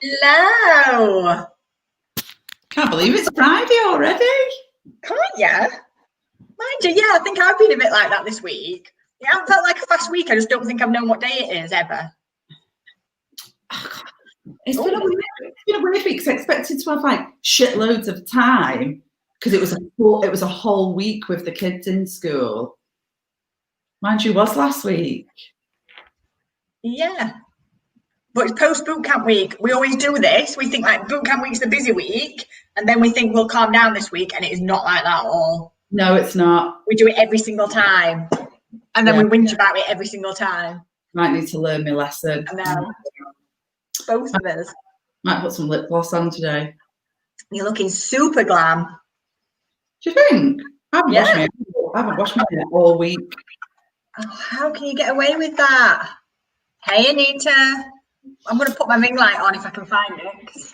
Hello. Can't believe it's Friday already. Can't you? Mind you, yeah, I think I've been a bit like that this week. It hasn't felt like a fast week. I just don't think I've known what day it is ever. It's been a weird week because I expected to have like shitloads of time because it was a whole week with the kids in school. Mind you, was last week. Yeah. But it's post boot camp week. We always do this. We think like boot camp week's the busy week, and then we think we'll calm down this week, and it is not like that at all. No, it's not. We do it every single time, and then we whinge about it every single time. Might need to learn my lesson. I know. Both of us. Might put some lip gloss on today. You're looking super glam. Do you think? I haven't washed my hair all week. Oh, how can you get away with that? Hey, Anita. I'm going to put my ring light on if I can find it.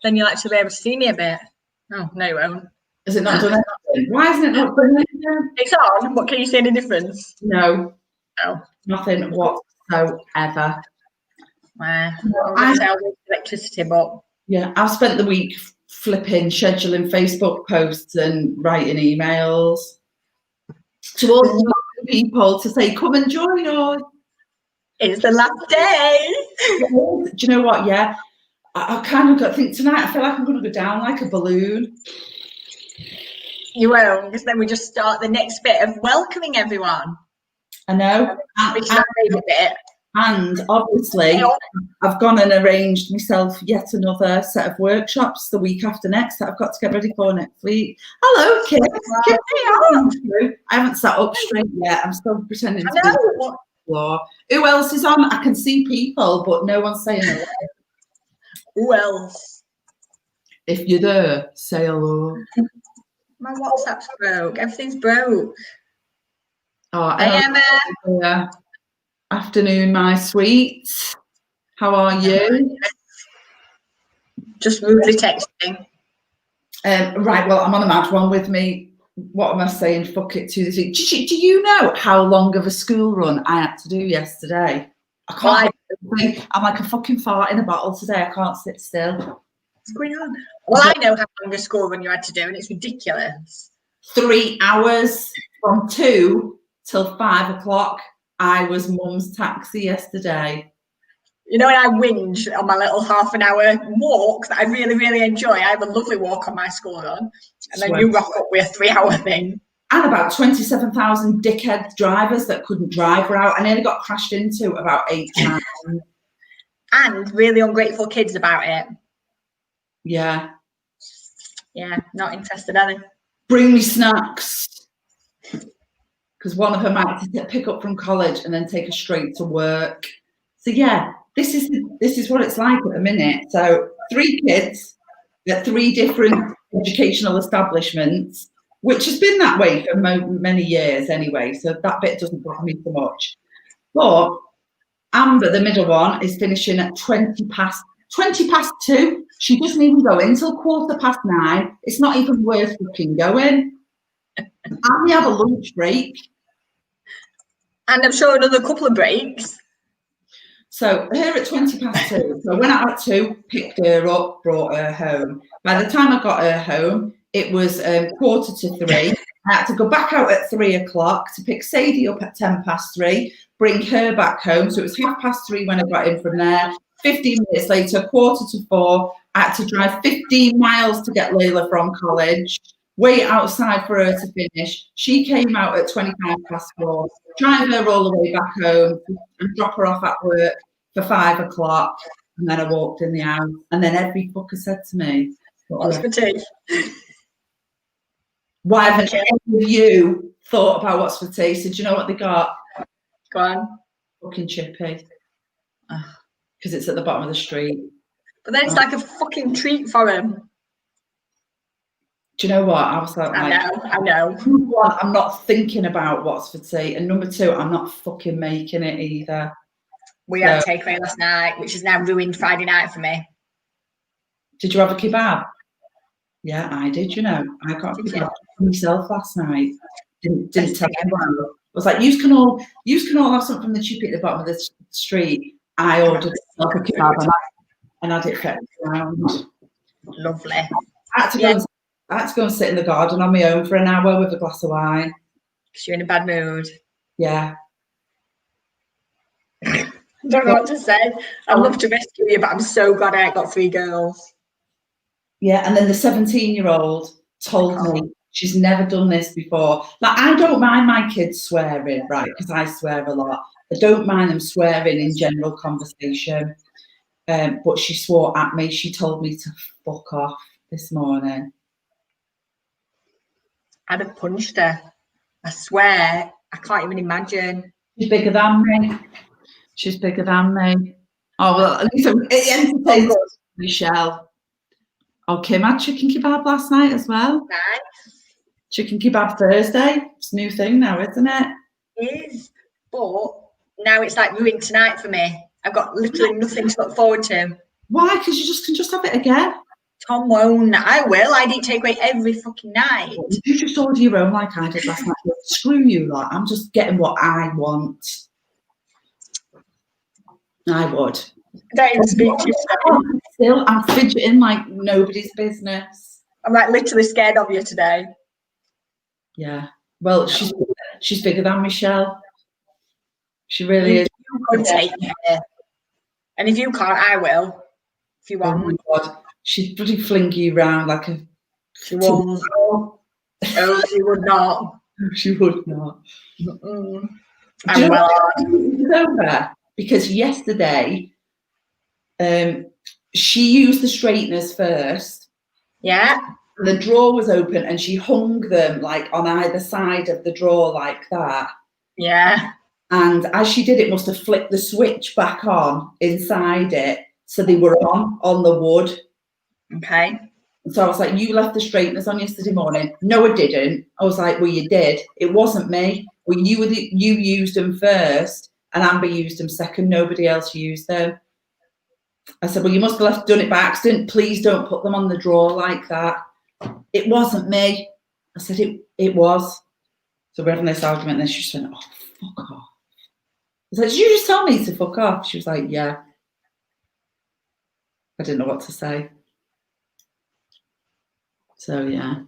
Then you'll actually be able to see me a bit. Oh, no, you won't. Is it not done anything? Why isn't it not done anything? It's on, but can you see any difference? No. No. Nothing whatsoever. I can tell with electricity, but... Yeah, I've spent the week scheduling Facebook posts and writing emails to all the people to say, come and join us. It's the last day. Do you know what? Yeah, I kind of think tonight I feel like I'm going to go down like a balloon. You will, because then we just start the next bit of welcoming everyone. I know. Which is our favourite bit. And obviously, I've gone and arranged myself yet another set of workshops the week after next that I've got to get ready for next week. Hello, kids. I haven't sat up straight yet. I'm still pretending to be on the floor. Who else is on? I can see people, but no one's saying hello. Who else? If you're there, say hello. My WhatsApp's broke. Everything's broke. Oh, Hey, Emma. Afternoon, my sweets. How are you? Just rudely texting. Right, well, I'm on a match one with me. What am I saying? Fuck it to this week. Do you know how long of a school run I had to do yesterday? I can't. I'm like a fucking fart in a bottle today. I can't sit still. What's going on? Well, I know how long a school run you had to do, and it's ridiculous. 3 hours from 2 till 5 o'clock. I was mum's taxi yesterday. You know, when I whinge on my little half an hour walk that I really, really enjoy, I have a lovely walk on my school run. And then you rock up with a 3 hour thing. And about 27,000 dickhead drivers that couldn't drive were out. I nearly got crashed into about 8 times. And really ungrateful kids about it. Yeah. Yeah, not interested, are they? Bring me snacks. Because one of them had to pick up from college and then take her straight to work. So yeah, this is what it's like at the minute. So 3 kids at 3 different educational establishments, which has been that way for many years anyway. So that bit doesn't bother me so much. But Amber, the middle one, is finishing at 20 past 2. She doesn't even go in till 9:15. It's not even worth looking going. And we have a lunch break. And I'm sure another couple of breaks. So her at 2:20. So I went out at 2, picked her up, brought her home. By the time I got her home, it was 2:45. I had to go back out at 3 o'clock to pick Sadie up at 3:10, bring her back home. So it was 3:30 when I got in from there. 15 minutes later, 3:45, I had to drive 15 miles to get Layla from college. Wait outside for her to finish. She came out at 4:25, drive her all the way back home and drop her off at work for 5 o'clock. And then I walked in the house. And then every fucker said to me, what's for tea? Why haven't any of you thought about what's for tea? So do you know what they got? Go on. Fucking chippy. Because it's at the bottom of the street. But then it's like a fucking treat for him. Do you know what? I was like, I know. Number 1, I'm not thinking about what's for tea. And number 2, I'm not fucking making it either. We had takeaway last night, which has now ruined Friday night for me. Did you have a kebab? Yeah, I did, you know. I got a kebab for myself last night. Didn't tell anyone. I was like, you can all have something from the chippy at the bottom of the street. I ordered myself a kebab. and had it fetched around. Lovely. I had to go and sit in the garden on my own for an hour with a glass of wine. Because you're in a bad mood. Yeah. Don't know what to say. I'd love to rescue you, but I'm so glad I ain't got 3 girls. Yeah, and then the 17-year-old told me she's never done this before. Like, I don't mind my kids swearing, right, because I swear a lot. I don't mind them swearing in general conversation. But she swore at me. She told me to fuck off this morning. I'd have punched her. I swear, I can't even imagine. She's bigger than me. She's bigger than me. Oh, well, at least it entertains Michelle. Oh, Kim had chicken kebab last night as well. Nice. Chicken kebab Thursday. It's a new thing now, isn't it? It is. But now it's like ruined tonight for me. I've got literally nothing to look forward to. Why? Because you can just have it again. Tom won't. I will. I'd eat takeaway every fucking night. You just order your own like I did last night. Screw you, lot. I'm just getting what I want. I would. Don't even speak to you. Still, I'm fidgeting like nobody's business. I'm like literally scared of you today. Yeah. Well, she's bigger than Michelle. She really is. You could take me. And if you can't, I will. If you want. Oh my God. She'd bloody fling you around like a... She won't. Oh, she would not. She would not. I'm well over because yesterday she used the straighteners first. Yeah. The drawer was open and she hung them like on either side of the drawer like that. Yeah. And as she did, it must have flipped the switch back on inside it. So they were on the wood. Okay. So I was like, you left the straighteners on yesterday morning. No, I didn't. I was like, well, you did. It wasn't me. Well, you used them first and Amber used them second. Nobody else used them. I said, well, you must have done it by accident. Please don't put them on the drawer like that. It wasn't me. I said, it was. So we're having this argument and then she just went, oh, fuck off. I was like, did you just tell me to fuck off? She was like, yeah. I didn't know what to say. So, yeah.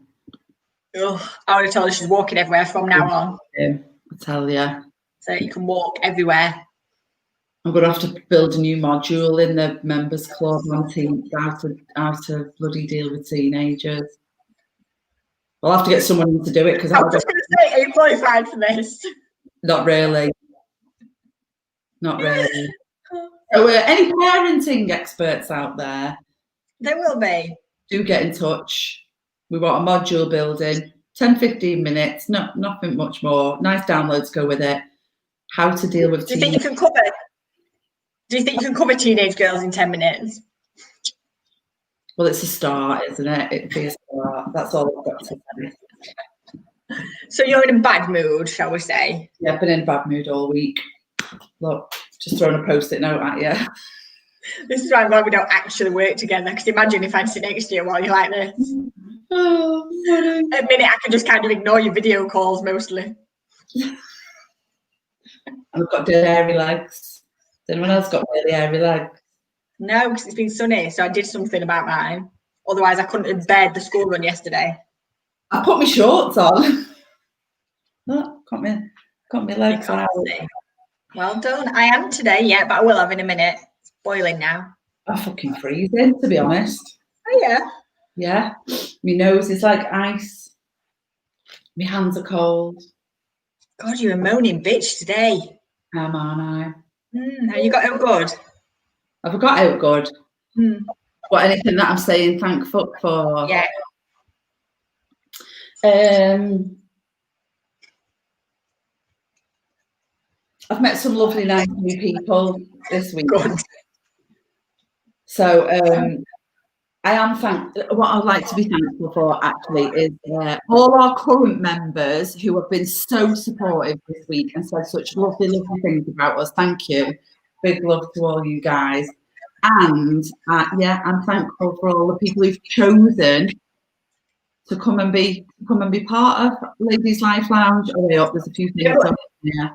Oh, I would have told her she's walking everywhere from now on. I tell you. So you can walk everywhere. I'm going to have to build a new module in the members club on how to bloody deal with teenagers. I'll have to get someone to do it because I was just going to say, are you qualified for this? Not really. Not really. So, any parenting experts out there? There will be. Do get in touch. We want a module building, 10-15 minutes, nothing much more. Nice downloads go with it. How to deal with. Do you think you can cover teenage girls in 10 minutes? Well, it's a start, isn't it? It'd be a start. That's all I've got to say. So you're in a bad mood, shall we say? Yeah, I've been in a bad mood all week. Look, just throwing a post-it note at you. This is why I'm glad we don't actually work together. Because imagine if I'd sit next to you while you're like this. Oh, at a minute, I can just kind of ignore your video calls mostly. I've got hairy legs. Has anyone else got really hairy legs? No, because it's been sunny, so I did something about mine. Otherwise, I couldn't have bared the school run yesterday. I put my shorts on. Look, got my legs out. Well done. I am today, yeah, but I will have in a minute. It's boiling now. I'm fucking freezing, to be honest. Oh, yeah? Yeah. My nose is like ice. My hands are cold. God, you're a moaning bitch today. Am I? Have you got out good? Have I got out good? What, anything that I'm saying thank fuck for? Yeah. I've met some lovely, nice new people this week. Good. So I am what I'd like to be thankful for actually is all our current members who have been so supportive this week and said such lovely, lovely things about us. Thank you. Big love to all you guys. And I'm thankful for all the people who've chosen to come and be part of Ladies Life Lounge. Oh, wait up, there's a few things.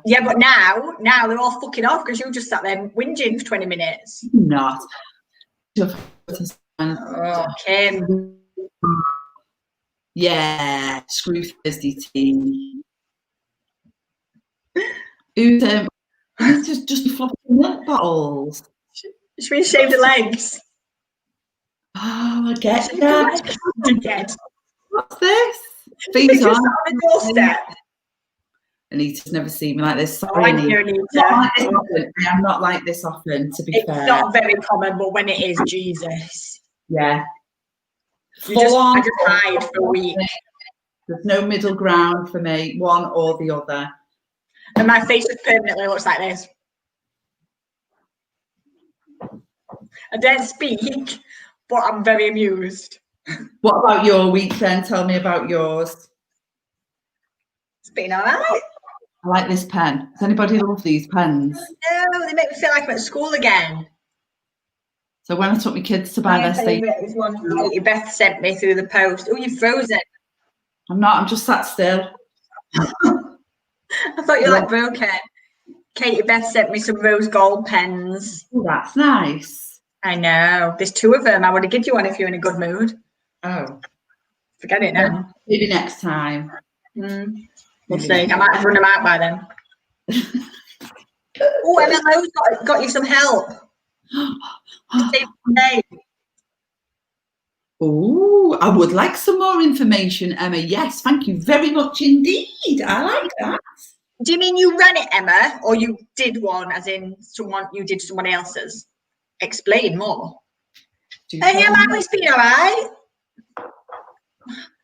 Yeah, but now they're all fucking off because you just sat there whinging for 20 minutes. Not. Oh, Kim. Yeah, screw Thursday tea. Who's you need to just be flopping milk bottles. Should we shave the legs? Oh, I get that. Again. What's this? Things Things on on. the doorstep. Anita's never seen me like this. Oh, Sorry, I know, Anita. Anita. I am not like this often, to be It's fair. not very common, but when it is, Jesus. Yeah. I just hide for a week. There's no middle ground for me, one or the other. And my face just permanently looks like this. I don't speak, but I'm very amused. What about your week then? Tell me about yours. It's been all right. I like this pen. Does anybody love these pens? No, they make me feel like I'm at school again. So when I took my kids to buy their favourite is one that Beth sent me through the post. Oh, you've frozen. I'm not, I'm just sat still. I thought you were like broken. Katie Beth sent me some rose gold pens. Oh, that's nice. I know. There's 2 of them. I would have given you one if you're in a good mood. Oh. Forget it now. Maybe next time. We'll see. I might have run them out by then. Oh, Emma Lowe's got you some help. Oh, I would like some more information, Emma. Yes, thank you very much indeed. I like that. Do you mean you ran it, Emma, or you did one, as in you did someone else's? Explain more. Yeah, mine's been all right.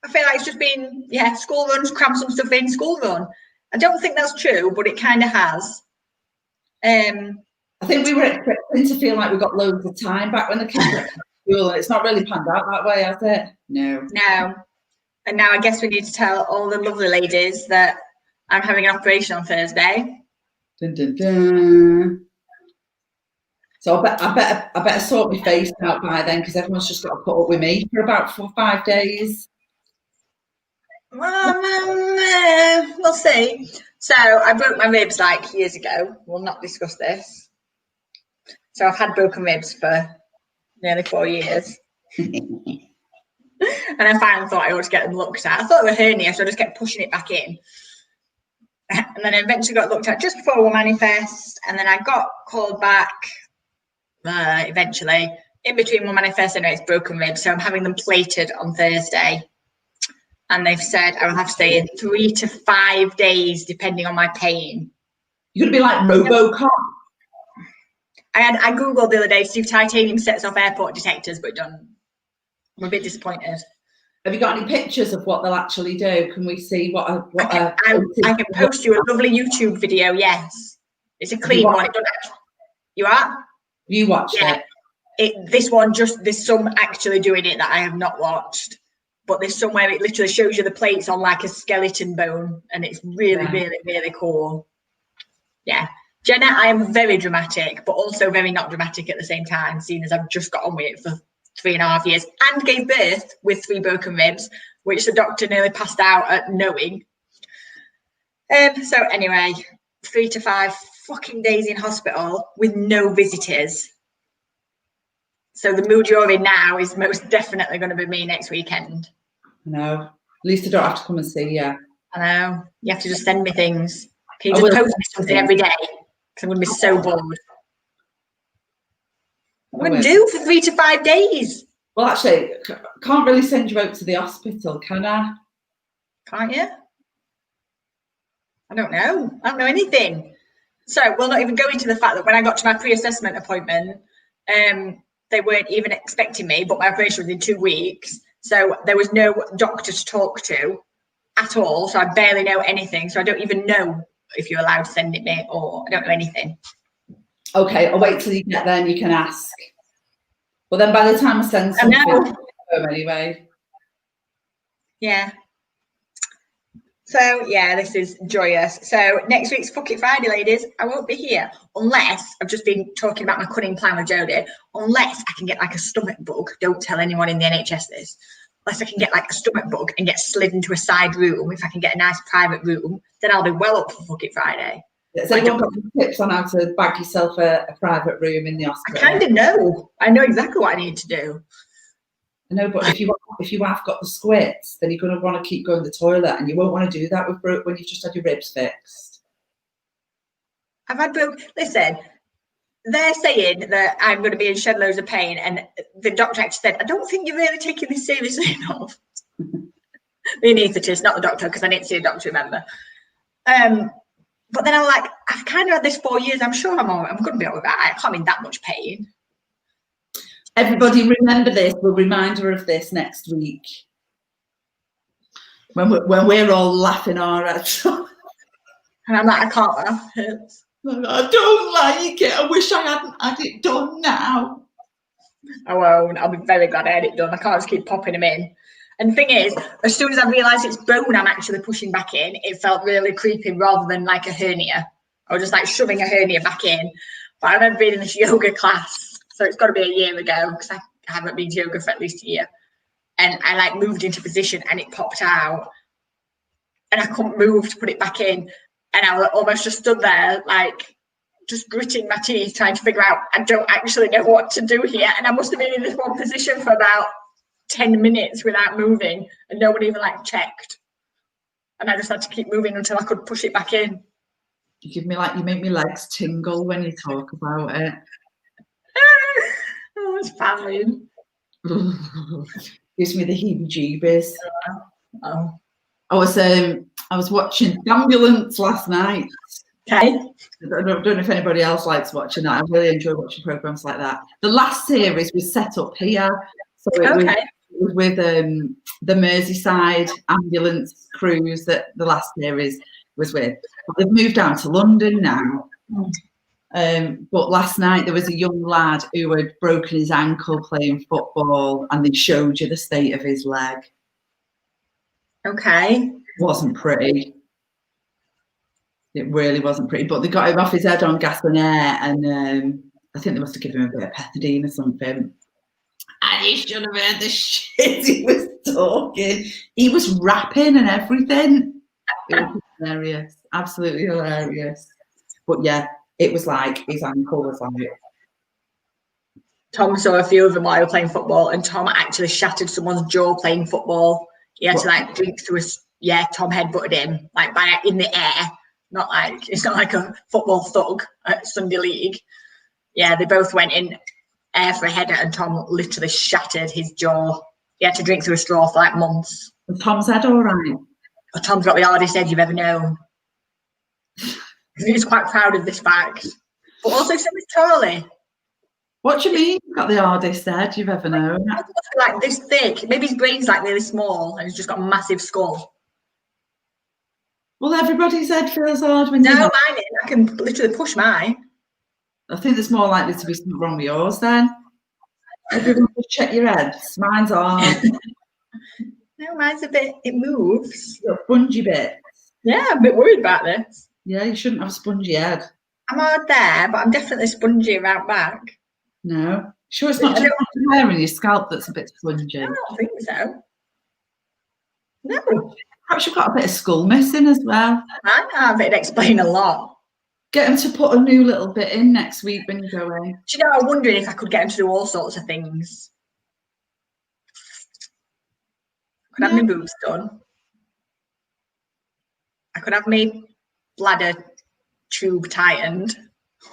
I feel like it's just been, school runs, cram some stuff in, school run. I don't think that's true, but it kind of has. I think we were expecting to feel like we got loads of time back when the kids were at school, and it's not really panned out that way, has it? No. No. And now I guess we need to tell all the lovely ladies that I'm having an operation on Thursday. Dun, dun, dun. So I better sort my face out by then, because everyone's just got to put up with me for about 4 or 5 days. We'll see. So I broke my ribs like years ago. We'll not discuss this. So I've had broken ribs for nearly 4 years. And I finally thought I ought to get them looked at. I thought it was hernia, so I just kept pushing it back in. And then I eventually got looked at just before we manifest. And then I got called back eventually. In between one manifest, anyway, it's broken ribs. So I'm having them plated on Thursday. And they've said I will have to stay in 3 to 5 days, depending on my pain. You're going to be like RoboCop. I googled the other day to see if titanium sets off airport detectors, but it doesn't. I'm a bit disappointed. Have you got any pictures of what they'll actually do? Can we see what I can post you a lovely YouTube video. Yes, it's a clean one. You are? You watched it? This one there's some actually doing it that I have not watched, but there's somewhere it literally shows you the plates on like a skeleton bone, and it's really, really, really cool. Yeah. Jenna, I am very dramatic, but also very not dramatic at the same time, seeing as I've just got on with it for 3.5 years and gave birth with 3 broken ribs, which the doctor nearly passed out at knowing. So anyway, 3 to 5 fucking days in hospital with no visitors. So the mood you're in now is most definitely going to be me next weekend. No, at least I don't have to come and see you. I know. You have to just send me things. Can you just post me something every day? Because I'm going to be so bored. What would I do for 3 to 5 days? Well, actually, can't really send you out to the hospital, can I? Can't you? I don't know. I don't know anything. So we'll not even go into the fact that when I got to my pre-assessment appointment, they weren't even expecting me, but my operation was in 2 weeks. So there was no doctor to talk to at all. So I barely know anything. So I don't even know if you're allowed to send it me, or I don't know anything. Okay, I'll wait till you get there and you can ask. But then by the time I send something, home anyway. Yeah. So yeah, this is joyous. So next week's Fuck It Friday, ladies. I won't be here unless I've just been talking about my cunning plan with Jodie. Unless I can get like a stomach bug. Don't tell anyone in the NHS this. Unless I can get like a stomach bug and get slid into a side room. If I can get a nice private room, then I'll be well up for Fuck It Friday. Has anyone got any tips on how to bag yourself a private room in the hospital? I kind of know. I know exactly what I need to do. I know, but if you have got the squits, then you're going to want to keep going to the toilet, and you won't want to do that when you've just had your ribs fixed. I've had listen, they're saying that I'm going to be in shed loads of pain, and the doctor actually said, I don't think you're really taking this seriously enough. The anaesthetist, not the doctor, because I didn't see a doctor, remember. But then I'm like, I've kind of had this 4 years. I'm sure I'm going to be all right. I can't be in that much pain. Everybody remember this. We'll remind her of this next week. When we're all laughing our heads off. And I'm like, I can't laugh. I don't like it. I wish I hadn't had it done now. I won't. I'll be very glad I had it done. I can't just keep popping them in. And the thing is, as soon as I realised it's bone I'm actually pushing back in, it felt really creepy rather than like a hernia. I was just like shoving a hernia back in. But I remember being in this yoga class, so it's got to be a year ago because I haven't been to yoga for at least a year. And I like moved into position and it popped out. And I couldn't move to put it back in. And I almost just stood there like just gritting my teeth trying to figure out, I don't actually know what to do here. And I must have been in this one position for about 10 minutes without moving, and no one even like checked, and I just had to keep moving until I could push it back in. You make my legs tingle when you talk about it. Oh, it's fine. Gives me the heebie-jeebies. Oh. I was watching Ambulance last night. Okay. I don't know if anybody else likes watching that. I really enjoy watching programs like that. The last series was set up here, so it was with the Merseyside ambulance crews that the last series was with. But they've moved down to London now. But last night there was a young lad who had broken his ankle playing football, and they showed you the state of his leg. Okay. It wasn't pretty. It really wasn't pretty. But they got him off his head on gas and air, and I think they must have given him a bit of pethidine or something. And you should have heard the shit he was talking. He was rapping and everything. It was hilarious. Absolutely hilarious. But yeah, it was like his ankle was like. Tom saw a few of them while they were playing football, and Tom actually shattered someone's jaw playing football. He had to like drink through Tom headbutted him like in the air. It's not like a football thug at Sunday League. Yeah, they both went in air for a header, and Tom literally shattered his jaw. He had to drink through a straw for like months. Was Tom's head all right? Oh, Tom's got the hardest head you've ever known. He's quite proud of this fact. But also so is Charlie. What do you mean he's got the hardest head you've ever known? Like this thick. Maybe his brain's like really small and he's just got a massive skull. Well, everybody's head feels hard when No, mine is. I can literally push mine. I think there's more likely to be something wrong with yours then. Everyone just check your heads. Mine's hard. No, mine's a bit, it moves. You've got spongy bits. Yeah, I'm a bit worried about this. Yeah, you shouldn't have a spongy head. I'm hard there, but I'm definitely spongy around back. No. Sure, it's not just the hair in your scalp that's a bit spongy. I don't think so. No. Perhaps you've got a bit of skull missing as well. I have. It'd explain a lot. Get them to put a new little bit in next week when you go in. Do you know, I was wondering if I could get him to do all sorts of things. I could have my boobs done. I could have my bladder tube tightened.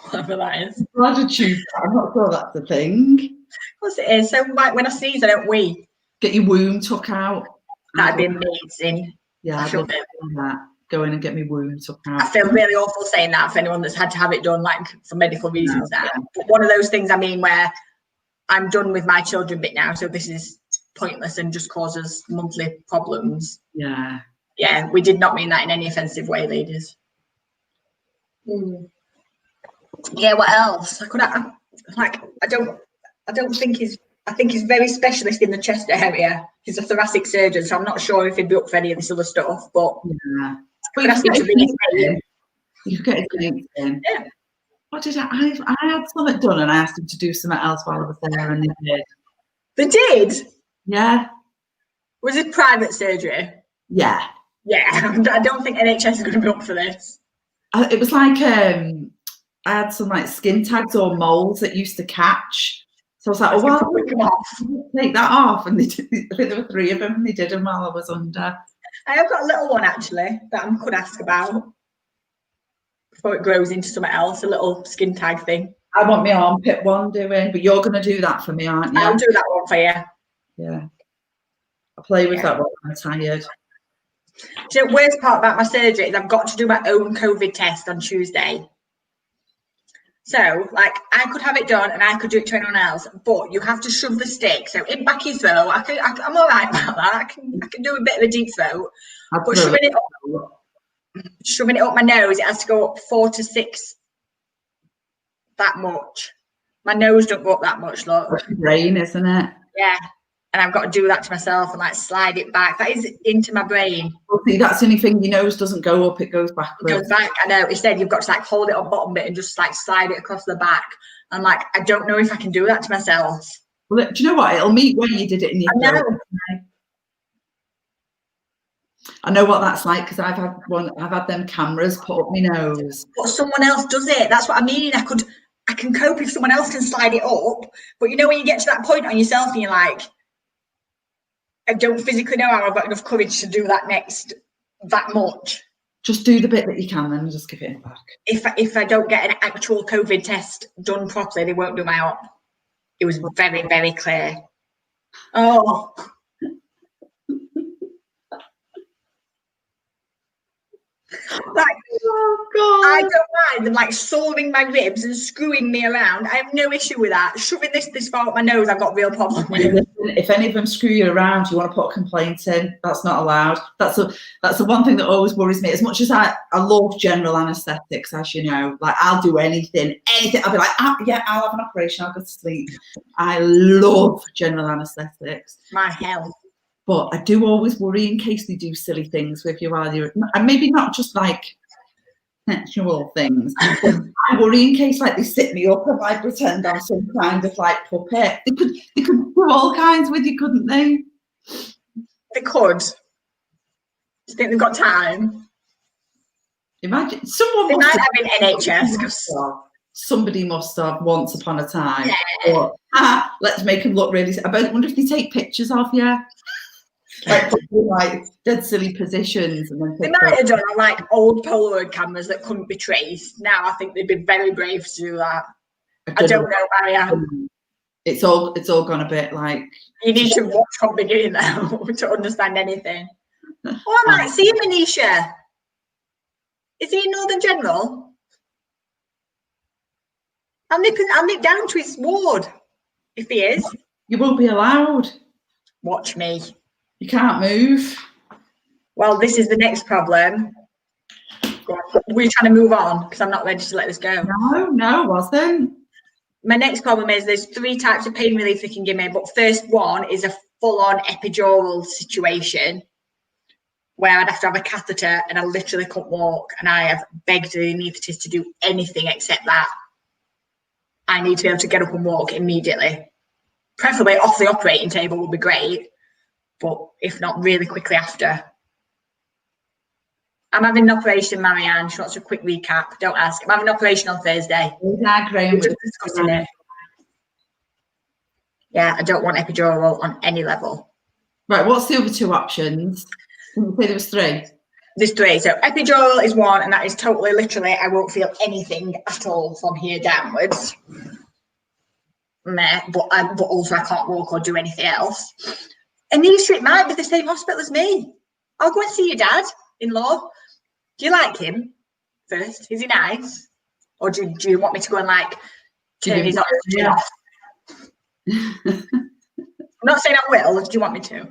Whatever that is. Bladder tube, I'm not sure that's a thing. Of course it is. So like, when I sneeze, I don't wee. Get your womb took out. That'd be amazing. Yeah, I'd love that. Go in and get my womb took out. I feel really awful saying that for anyone that's had to have it done, like for medical reasons now. But one of those things, I mean, where I'm done with my children bit now, so this is pointless and just causes monthly problems. Yeah. Yeah, we did not mean that in any offensive way, ladies. Yeah, what else? I think he's very specialist in the chest area. He's a thoracic surgeon, so I'm not sure if he'd be up for any of this other stuff. But yeah, but you could get his names in. Yeah. What did I had something done and I asked him to do something else while I was there, and they did. They did? Yeah. Was it private surgery? Yeah. Yeah. I don't think NHS is going to be up for this. it was like I had some like skin tags or moles that used to catch. So I was like, oh, well, take that off. And they did, I think there were 3 of them, and they did them while I was under. I have got a little one actually that I could ask about before it grows into something else, a little skin tag thing. I want my armpit one doing, but you're going to do that for me, aren't you? I'll do that one for you. Yeah. I'll play with that one when I'm tired. So the worst part about my surgery is I've got to do my own COVID test on Tuesday. So, like, I could have it done and I could do it to anyone else, but you have to shove the stick. So in back your throat, I'm all right about that. I can do a bit of a deep throat, but shoving it up my nose, it has to go up 4 to 6. That much. My nose don't go up that much, look. That's your brain, isn't it? Yeah. And I've got to do that to myself and like slide it back. That is into my brain. Well, see, that's the only thing. Your nose doesn't go up; it goes backwards. It goes back. I know. Instead, you've got to like hold it on bottom bit and just like slide it across the back. I'm like, I don't know if I can do that to myself. Well, do you know what? It'll meet where you did it in your throat. I know what that's like because I've had them cameras put up my nose. But someone else does it. That's what I mean. I can cope if someone else can slide it up. But you know when you get to that point on yourself and you're like, I don't physically know how I've got enough courage to do that that much. Just do the bit that you can, then and just give it back. If I don't get an actual COVID test done properly, they won't do my op. It was very, very clear. Oh. Like, oh God. I don't mind them like sawing my ribs and screwing me around. I have no issue with that. Shoving this far up my nose, I've got a real problem with. If any of them screw you around, you want to put a complaint in. That's not allowed. That's the one thing that always worries me. As much as I love general anaesthetics, as you know, like I'll do anything. I'll be like, yeah, I'll have an operation. I'll go to sleep. I love general anaesthetics. My hell. But I do always worry in case they do silly things with you while you're, and maybe not just like sexual things. I worry in case like they sit me up and I pretend I'm some kind of like puppet. They could do all kinds with you, couldn't they? They could. Do you think they've got time? Imagine someone. They might have in NHS. Somebody must have once upon a time. Yeah. Or, let's make them look really. I wonder if they take pictures of you. Like dead silly positions, and then they might have done on like old Polaroid cameras that couldn't be traced. Now I think they'd be very brave to do that. I don't know, Marianne. It's all gone a bit like. You need to watch from beginning now to understand anything. Oh, I might see him, Anisha. Is he in Northern General? I'll nip down to his ward if he is. You won't be allowed. Watch me. You can't move. Well, this is the next problem. We're trying to move on because I'm not ready to let this go. No, wasn't. My next problem is there's 3 types of pain relief they can give me, but first one is a full-on epidural situation where I'd have to have a catheter and I literally couldn't walk, and I have begged the anaesthetist to do anything except that. I need to be able to get up and walk immediately. Preferably off the operating table would be great. But if not, really quickly after. I'm having an operation, Marianne. She wants a quick recap. Don't ask. I'm having an operation on Thursday. We're just discussing it. Yeah, I don't want epidural on any level. Right, what's the other 2 options? Did you say there was 3? There's 3. So epidural is one, and that is totally, literally, I won't feel anything at all from here downwards. But also I can't walk or do anything else. Anisha, it might be the same hospital as me. I'll go and see your dad-in-law. Do you like him first? Is he nice? Or do you want me to go and like turn his oxygen off? I'm not saying I will. Do you want me to?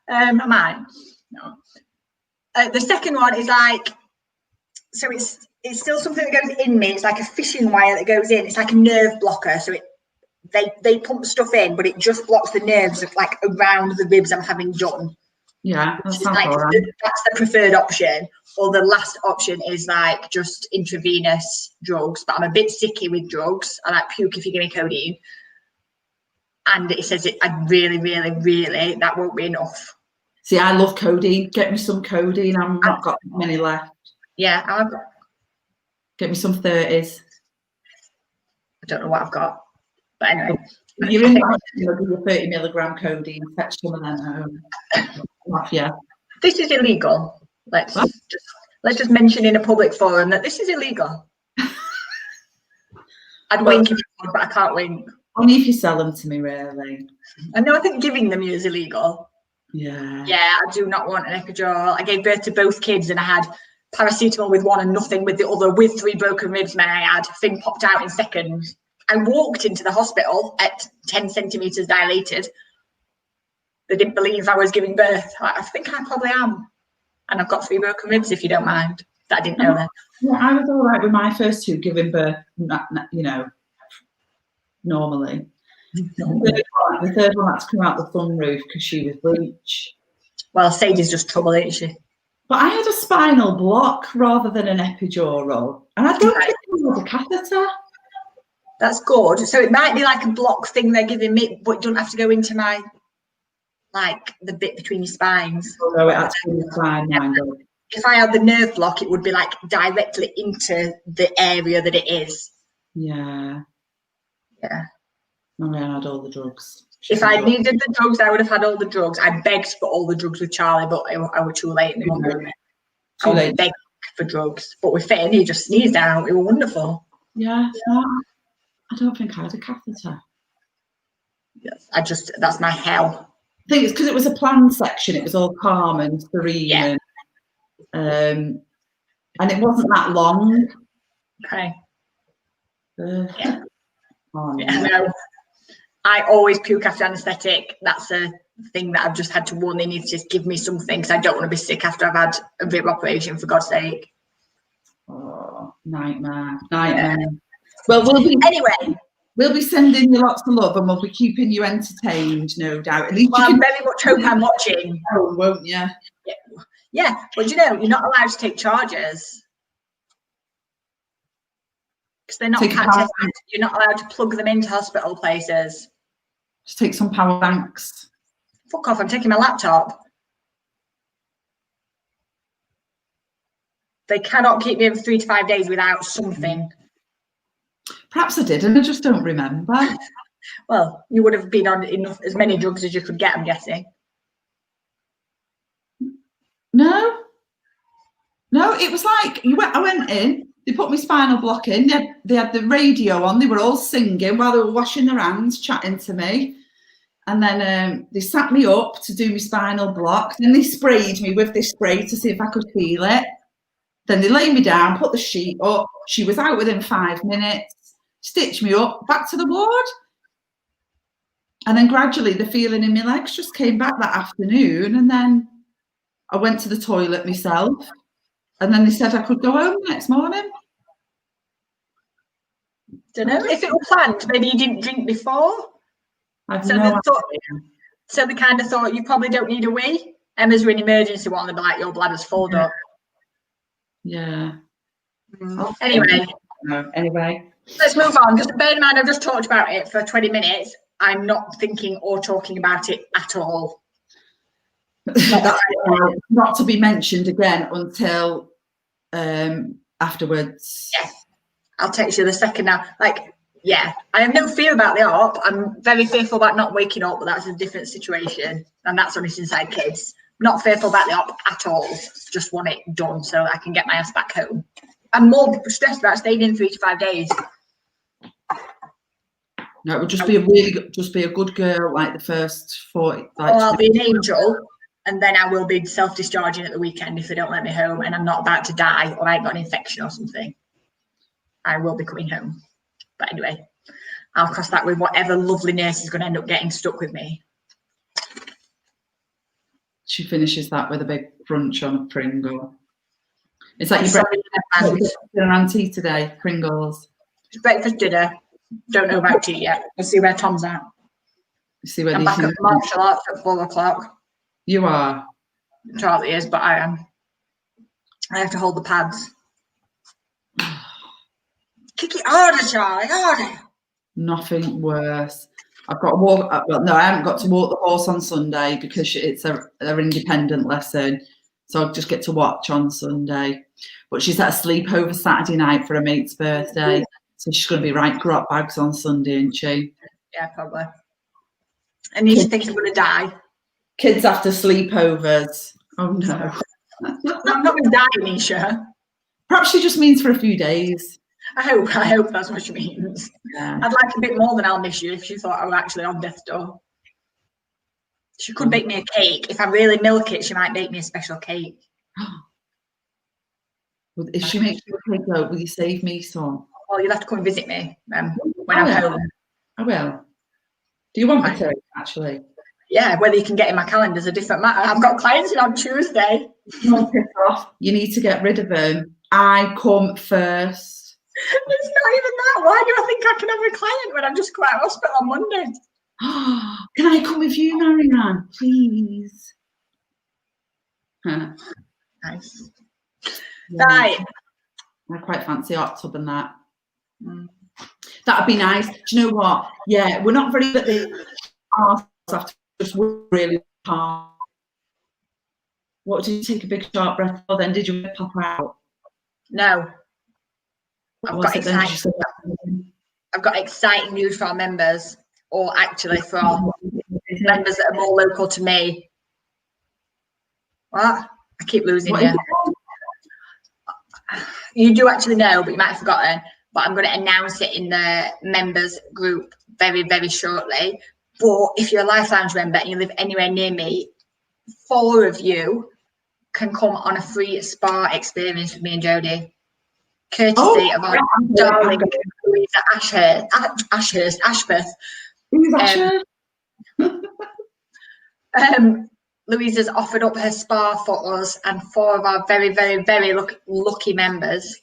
I might. No. The second one is like, so it's still something that goes in me. It's like a fishing wire that goes in. It's like a nerve blocker. So they pump stuff in, but it just blocks the nerves like around the ribs I'm having done. Yeah, that's like that's the preferred option. Or the last option is like just intravenous drugs. But I'm a bit sicky with drugs. I like puke if you give me codeine. And it says I really, really, really, that won't be enough. See, I love codeine. Get me some codeine. I've not got many left. Yeah, Get me some 30s. I don't know what I've got, but anyway. If you're in that, you'll give you 30 milligram codeine. Fetch some of them home. Yeah. This is illegal. Let's just mention in a public forum that this is illegal. I'd wink if you want, but I can't wink. Only if you sell them to me, really. I know. I think giving them is illegal. Yeah. Yeah, I do not want an epidural. I gave birth to both kids, and I had paracetamol with one and nothing with the other, with 3 broken ribs. Man, I had thing popped out in seconds. I walked into the hospital at 10 centimeters dilated. They didn't believe I was giving birth. I think I probably am, and I've got 3 broken ribs. If you don't mind, that I didn't know that. Yeah, I was all right with my first 2 giving birth, normally. The third one had to come out the sunroof because she was breech. Well, Sadie's just trouble, ain't she? But I had a spinal block rather than an epidural, and I don't think it was a catheter. That's good. So it might be like a block thing they're giving me, but it doesn't have to go into my, like, the bit between your spines. Oh, no, it had to be the spine. If I had the nerve block, it would be like directly into the area that it is. Yeah. Yeah. I had all the drugs. If I needed the drugs, I would have had all the drugs. I begged for all the drugs with Charlie, but I was too late in the moment. I would beg for drugs. But with Finn, he just sneezed out. It was wonderful. Yeah. I don't think I had a catheter. Yes, that's my hell. I think it's because it was a planned section. It was all calm and serene. Yeah. And it wasn't that long. Okay. Yeah. Oh, yeah, no. I always puke after anaesthetic. That's a thing that I've just had to warn. They need to just give me something because I don't want to be sick after I've had a rib operation, for God's sake. Oh, nightmare. Yeah. Well, we'll be sending you lots of love, and we'll be keeping you entertained, no doubt. At least I very much hope I'm watching. Oh, won't you? Yeah, but you're not allowed to take charges. Because they're not tested. You're not allowed to plug them into hospital places. Just take some power banks. Fuck off, I'm taking my laptop. They cannot keep me in 3 to 5 days without something. Perhaps I did, and I just don't remember. Well, you would have been on as many drugs as you could get, I'm guessing. No, it was like I went in. They put my spinal block in. They had the radio on. They were all singing while they were washing their hands, chatting to me. And then they sat me up to do my spinal block. Then they sprayed me with this spray to see if I could feel it. Then they laid me down, put the sheet up. She was out within 5 minutes, stitched me up, back to the ward. And then gradually the feeling in my legs just came back that afternoon. And then I went to the toilet myself. And then they said I could go home the next morning. Don't know if it was planned. Maybe you didn't drink before. So they kind of thought you probably don't need a wee. Emma's in emergency one. They'd be like, your bladder's filled up. Yeah. Anyway. Anyway. Let's move on. Just bear in mind, I've just talked about it for 20 minutes. I'm not thinking or talking about it at all. Not to be mentioned again until afterwards. Yes, I'll text you the second now. I have no fear about the op. I'm very fearful about not waking up, but that's a different situation, and that's only since I had kids. Not fearful about the op at all. Just want it done so I can get my ass back home. I'm more stressed about staying in 3 to 5 days. No, it would just be a good girl like the first 40. I'll be an angel. And then I will be self-discharging at the weekend if they don't let me home and I'm not about to die or I ain't got an infection or something. I will be coming home. But anyway, I'll cross that with whatever lovely nurse is going to end up getting stuck with me. She finishes that with a big crunch on a Pringle. Is that your breakfast dinner and tea today, Pringles? It's breakfast dinner. Don't know about tea yet. We'll see where Tom's at. See where I'm back at martial arts at 4 o'clock. You are? Charlie is, but I am. I have to hold the pads. Kick it harder, Charlie, harder. Nothing worse. I've got to walk. Well, no, I haven't got to walk the horse on Sunday because it's an independent lesson. So I just get to watch on Sunday. But she's at a sleepover Saturday night for a mate's birthday. So she's going to be right grot bags on Sunday, isn't she? Yeah, probably. And you should think I'm going to die. Kids after sleepovers. Oh, no. I'm not going to die, Nisha. Perhaps she just means for a few days. I hope that's what she means. Yeah. I'd like a bit more than I'll miss you if she thought I was actually on death's door. She could bake me a cake. If I really milk it, she might bake me a special cake. Well, if she makes you a cake, though, will you save me some? Well, you'll have to come and visit me when I'm home. I will. Do you want me to, actually? Yeah, whether you can get in my calendar is a different matter. I've got clients in on Tuesday. Don't piss off. You need to get rid of them. I come first. It's not even that. Why do I think I can have a client when I'm just come out of hospital on Monday? Can I come with you, Marianne? Please. Nice. Yeah. Right. I quite fancy a hot tub and that. That'd be nice. Do you know what? Yeah, we're not very good at the arse after just really hard. What, did you take a big sharp breath for then? Did you pop out? No. I've got exciting news for our members, or actually for our members that are more local to me. What? I keep losing you. You do actually know, but you might have forgotten. But I'm going to announce it in the members group very, very shortly. But if you're a Life Lounge member and you live anywhere near me, 4 of you can come on a free spa experience with me and Jodie. Courtesy of our darling Louisa Ashworth. Who's Ashworth? Louisa's offered up her spa for us and 4 of our very, very, very lucky members.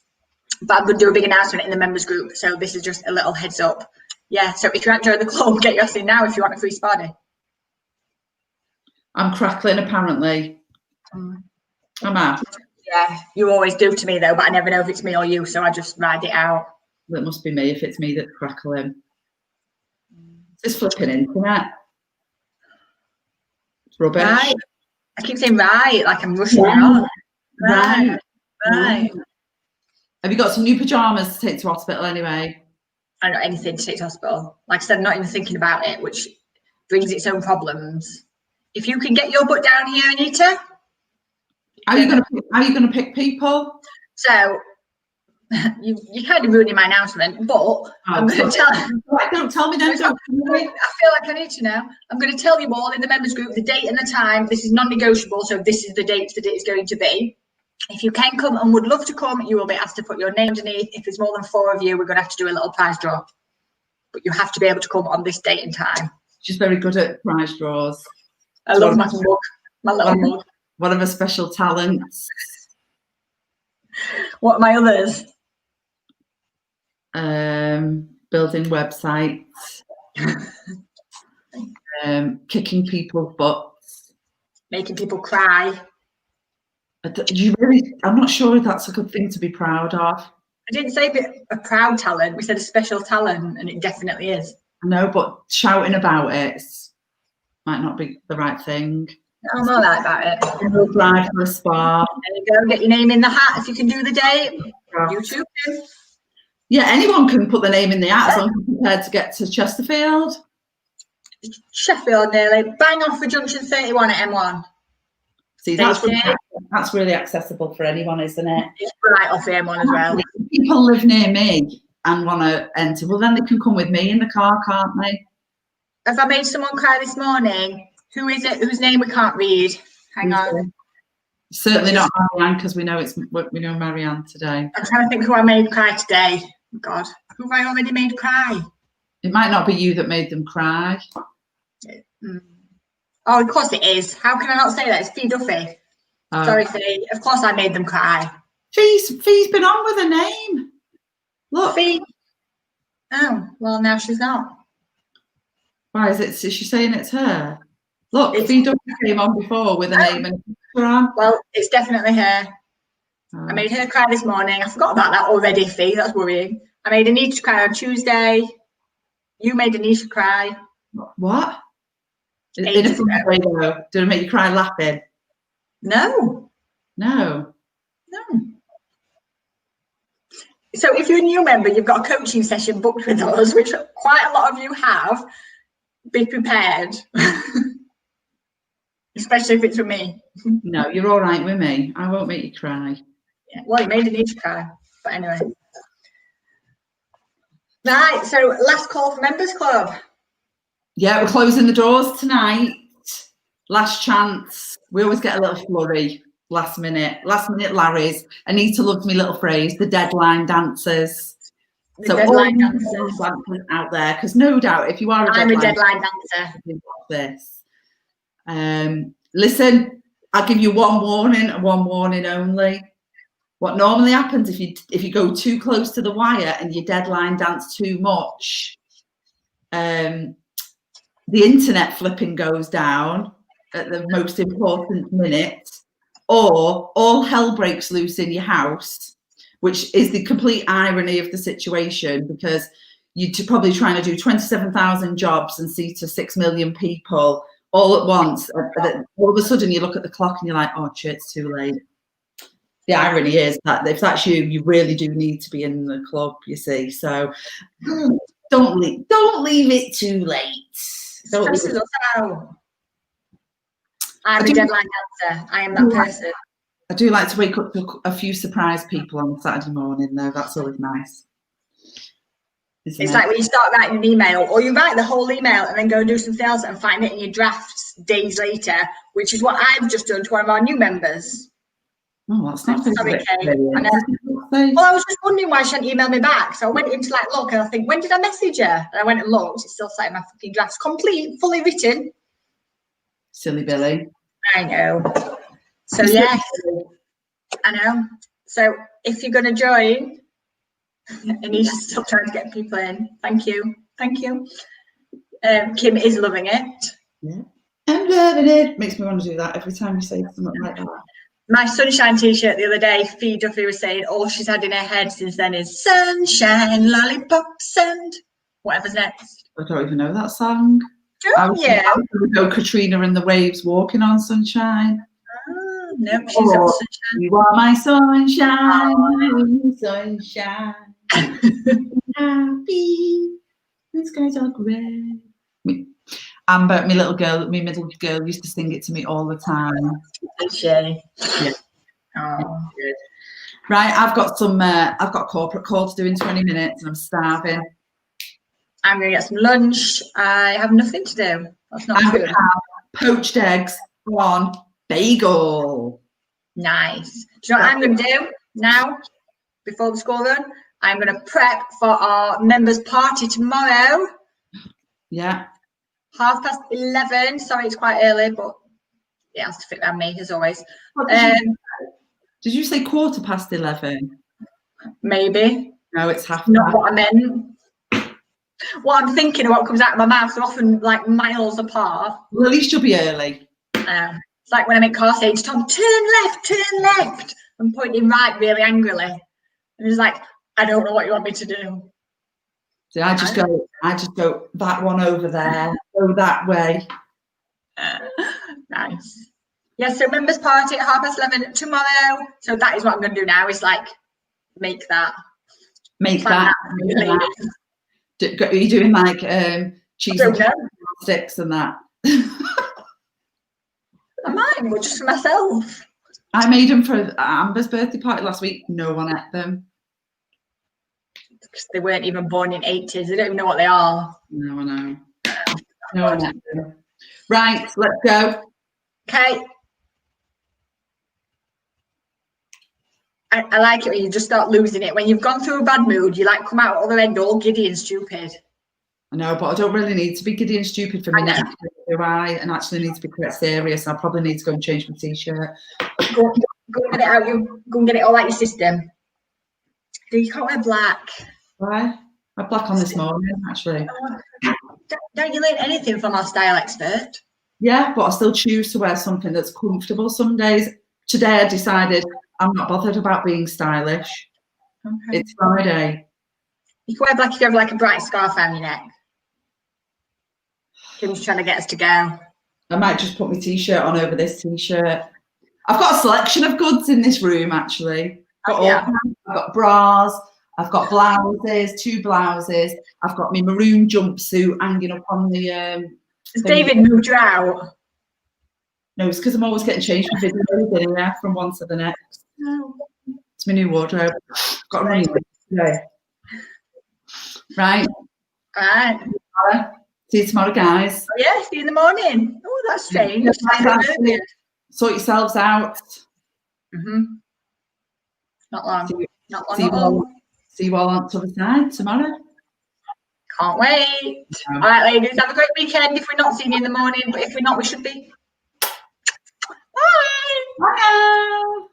But I'm going to do a big announcement in the members group. So this is just a little heads up. Yeah, so if you haven't joined the club, get your ass in now if you want a free spa day. I'm crackling, apparently. I'm out. Yeah, you always do to me, though, but I never know if it's me or you, so I just ride it out. Well, it must be me if it's me that's crackling. It's flipping internet. It's rubbish. Right. I keep saying right, like I'm rushing it on. Right. Have you got some new pyjamas to take to hospital anyway? I don't got anything to take to hospital. Like I said, I'm not even thinking about it, which brings its own problems. If you can get your butt down here, Anita. How are you going to pick people? So you kind of ruining my announcement, but I'm going to tell. Don't tell me then. I feel like I need to know. I'm going to tell you all in the members group the date and the time. This is non-negotiable, so this is the date that it is going to be. If you can come and would love to come, you will be asked to put your name underneath. If there's more than 4 of you, we're going to have to do a little prize draw. But you have to be able to come on this date and time. She's very good at prize draws. I love my mug, my little mug. One of her special talents. What are my others? Building websites. Kicking people's butts. Making people cry. I'm not sure if that's a good thing to be proud of. I didn't say a proud talent. We said a special talent, and it definitely is. I know, but shouting about it might not be the right thing. I'm not like about it. We'll drive for a spa. There you go. Get your name in the hat if you can do the date. You too can. Yeah, anyone can put their name in the hat as long as you're prepared to get to Chesterfield. Sheffield, nearly. Bang off for junction 31 at M1. See, that's really accessible for anyone, isn't it? It's right off the M1 as well. If people live near me and want to enter, well, then they can come with me in the car, can't they? Have I made someone cry this morning? Who is it whose name we can't read? Hang on. Certainly not Marianne, because we know Marianne today. I'm trying to think who I made cry today. Oh, God, who have I already made cry? It might not be you that made them cry. Oh, of course it is. How can I not say that? It's Fee Duffy. Sorry, Fee. Of course I made them cry. Fee's been on with her name. Look. Fee. Oh, well, now she's not. Why is she saying it's her? Look, Fee Duffy came on before with a name and well, it's definitely her. I made her cry this morning. I forgot about that already, Fee. That's worrying. I made Anita cry on Tuesday. You made Anita cry. What? In a funny way, though. Did it make you cry laughing? No. No. So if you're a new member, you've got a coaching session booked with us, which quite a lot of you have. Be prepared, especially if it's with me. No, you're all right with me. I won't make you cry. Yeah. Well, you made me to cry, but anyway. Right, so last call for Members Club. Yeah, we're closing the doors tonight. Last chance. We always get a little flurry. Last minute Larry's. Anita loves me little phrase, the deadline dancers. The deadline dancers out there, because no doubt if you are I'm a deadline dancer. This. Listen, I'll give you one warning and one warning only. What normally happens if you go too close to the wire and you deadline dance too much, the internet flipping goes down at the most important minute, or all hell breaks loose in your house, which is the complete irony of the situation, because you're probably trying to do 27,000 jobs and see to 6 million people all at once. All of a sudden you look at the clock and you're like, oh shit, it's too late. The irony is that if that's you, you really do need to be in the club, you see. So don't leave it too late. I'm a deadline dancer. I am that person. I do like to wake up to a few surprise people on Saturday morning, though. That's always nice. It's like when you start writing an email, or you write the whole email and then go and do something else and find it in your drafts days later, which is what I've just done to one of our new members. Oh, that's not sorry, Kate. Well, I was just wondering why she hadn't emailed me back. So I went into look, and I think, when did I message her? And I went and looked. It's still sat in my fucking drafts, complete, fully written. Silly Billy. I know. So yes, I know. So if you're going to join, and he's still trying to get people in. Thank you. Kim is loving it. Yeah, I'm loving it. Makes me want to do that every time you say something like that. My sunshine t-shirt the other day, Fee Duffy was saying all she's had in her head since then is sunshine, lollipops, and whatever's next. I don't even know that song. Don't you? I was going to go Katrina and the Waves, Walking on Sunshine. Oh, no, she's got sunshine. You are my sunshine, sunshine. Happy, the skies are grey. Amber, my middle girl, used to sing it to me all the time. Did she? Yeah. Oh. Right, I've got a corporate call to do in 20 minutes, and I'm starving. I'm going to get some lunch. I have nothing to do. That's not I'm true. going to have poached eggs on bagel. Nice. Do you know what I'm going to do now, before the school run? I'm going to prep for our members' party tomorrow. Yeah. 11:30. Sorry, it's quite early, but it has to fit around me, as always. Did you say 11:15? Maybe. No, it's half. Not what I meant. What I'm thinking of what comes out of my mouth are often like miles apart. Well, at least you'll be early. It's like when I'm in car saying to Tom, turn left. I'm pointing right really angrily. And he's like, I don't know what you want me to do. So I just go that one over there, go that way. Nice. Yeah, so members party at 11:30 tomorrow. So that is what I'm going to do now, is like make that. Are you doing like cheese and sticks and that? I might, but just for myself. I made them for Amber's birthday party last week. No one ate them. Because they weren't even born in 80s. They don't even know what they are. No, I know. No one ate them. Right, let's go. Okay. I like it when you just start losing it. When you've gone through a bad mood, you like come out at the other end all giddy and stupid. I know, but I don't really need to be giddy and stupid for me next week, do I? And actually need to be quite serious. I probably need to go and change my t-shirt. Go and get it out. Go and get it all out your system. You can't wear black. Why? I had black on this morning, actually. Don't you learn anything from our style expert? Yeah, but I still choose to wear something that's comfortable some days. Today I decided I'm not bothered about being stylish. Okay. It's Friday. You can wear black if you have like a bright scarf around your neck. Kim's trying to get us to go. I might just put my t-shirt on over this t-shirt. I've got a selection of goods in this room, actually. I've got bras, I've got blouses, 2 blouses. I've got my maroon jumpsuit hanging up on the. Has David moved you out? No, it's because I'm always getting changed for videos from one to the next. No. It's my new wardrobe. Got to run today. Right. Right. See you tomorrow, guys. Oh, yeah, see you in the morning. Oh, that's strange. Sort yourselves out. Not long. Not long see at all. See you all on the other side tomorrow. Can't wait. All right, ladies, have a great weekend. If we're not seeing you in the morning, but if we're not, we should be. Bye. Bye.